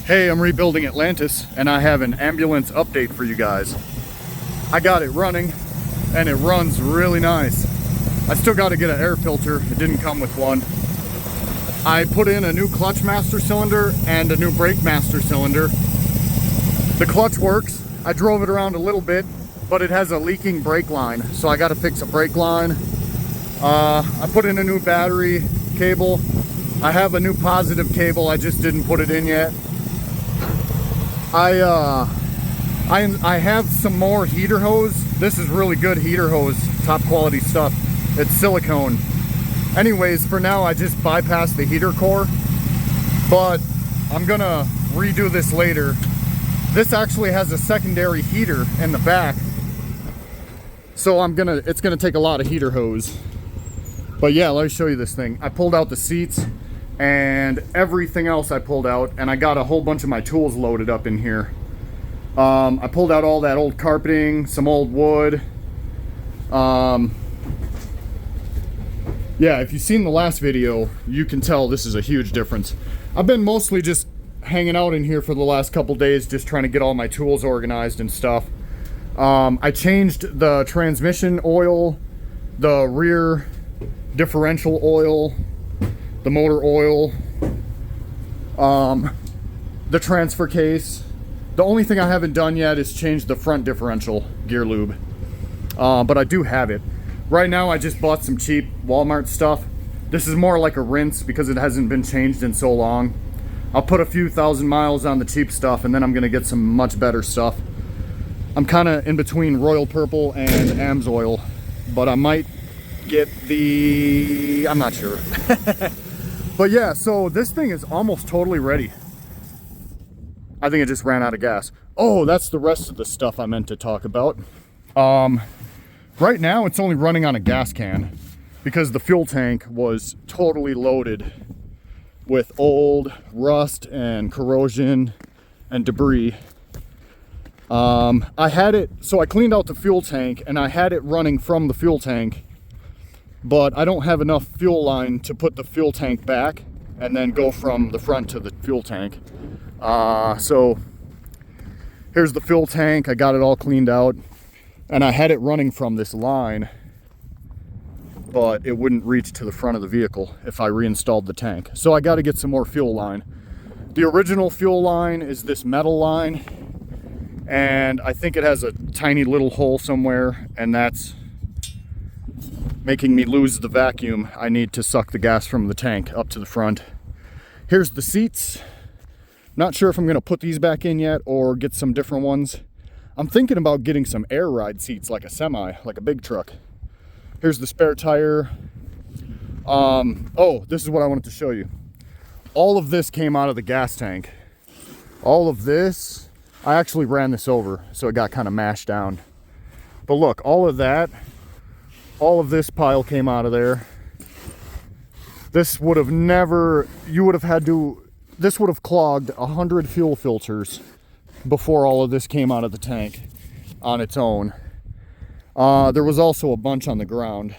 Hey, I'm rebuilding Atlantis, and I have an ambulance update for you guys. I got it running, and it runs really nice. I still got to get an air filter. It didn't come with one. I put in a new clutch master cylinder and a new brake master cylinder. The clutch works. I drove it around a little bit, but it has a leaking brake line, so I got to fix a brake line. I put in a new battery cable. I have a new positive cable, I just didn't put it in yet. I have some more heater hose. This is really good heater hose, top quality stuff. It's silicone. Anyways, for now I just bypassed the heater core, but I'm gonna redo this later. This actually has a secondary heater in the back, so it's gonna take a lot of heater hose. But yeah, let me show you this thing. I pulled out the seats and everything else I pulled out, and I got a whole bunch of my tools loaded up in here. I pulled out all that old carpeting, some old wood. Yeah, if you've seen the last video, you can tell this is a huge difference. I've been mostly just hanging out in here for the last couple days, just trying to get all my tools organized and stuff. I changed the transmission oil, the rear differential oil, the motor oil, the transfer case. The only thing I haven't done yet is change the front differential gear lube, but I do have it. Right now I just bought some cheap Walmart stuff. This is more like a rinse because it hasn't been changed in so long. I'll put a few thousand miles on the cheap stuff, and then I'm gonna get some much better stuff. I'm kind of in between Royal Purple and AMSOIL, but I might get I'm not sure. But yeah, so this thing is almost totally ready. I think it just ran out of gas. Oh, that's the rest of the stuff I meant to talk about. Right now it's only running on a gas can because the fuel tank was totally loaded with old rust and corrosion and debris. I cleaned out the fuel tank and I had it running from the fuel tank, but I don't have enough fuel line to put the fuel tank back and then go from the front to the fuel tank. So here's the fuel tank. I got it all cleaned out, and I had it running from this line, but it wouldn't reach to the front of the vehicle if I reinstalled the tank. So I got to get some more fuel line. The original fuel line is this metal line, and I think it has a tiny little hole somewhere, and that's making me lose the vacuum. I need to suck the gas from the tank up to the front. Here's the seats. Not sure if I'm gonna put these back in yet or get some different ones. I'm thinking about getting some air ride seats like a semi, like a big truck. Here's the spare tire. Oh, this is what I wanted to show you. All of this came out of the gas tank. All of this, I actually ran this over, so it got kind of mashed down. But look, all of this pile came out of there. This would have this would have clogged 100 fuel filters before all of this came out of the tank on its own. There was also a bunch on the ground.